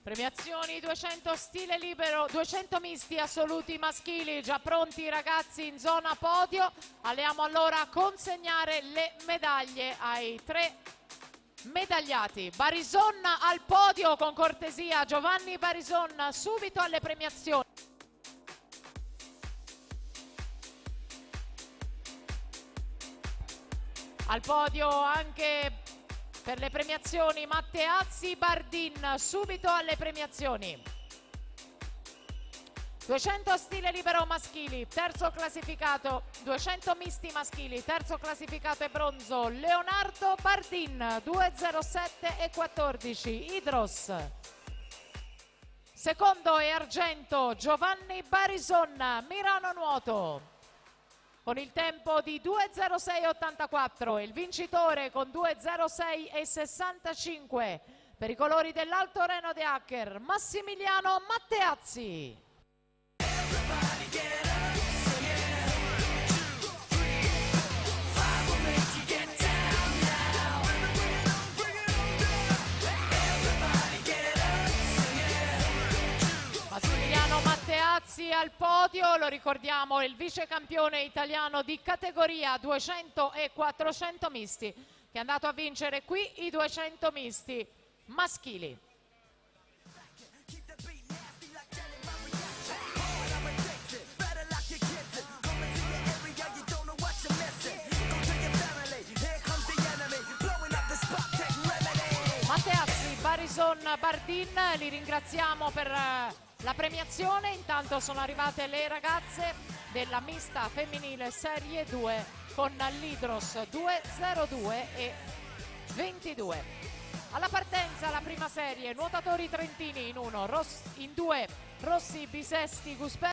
Premiazioni 200 stile libero, 200 misti assoluti maschili, già pronti i ragazzi in zona podio. Andiamo allora a consegnare le medaglie ai 3 medagliati. Barison al podio con cortesia, Giovanni Barison subito alle premiazioni. Al podio anche per le premiazioni Matteazzi Bardin, subito alle premiazioni. 200 stile libero maschili, terzo classificato, 200 misti maschili, terzo classificato e bronzo, Leonardo Bardin, 2:07 e 14, Idros. Secondo e argento, Giovanni Barison, Mirano Nuoto, con il tempo di 2:06,84, il vincitore con 2:06,65 per i colori dell'Alto Reno De Hacker, Massimiliano Matteazzi. Massimiliano Matteazzi al podio, lo ricordiamo, il vice campione italiano di categoria 200 e 400 misti, che è andato a vincere qui i 200 misti maschili. Matteazzi, Barison, Bardin, li ringraziamo per la premiazione. Intanto sono arrivate le ragazze della mista femminile serie 2 con l'Idros 2:02 e 22. Alla partenza la prima serie, nuotatori trentini in 1, in 2 Rossi, Bisesti, Gusperti.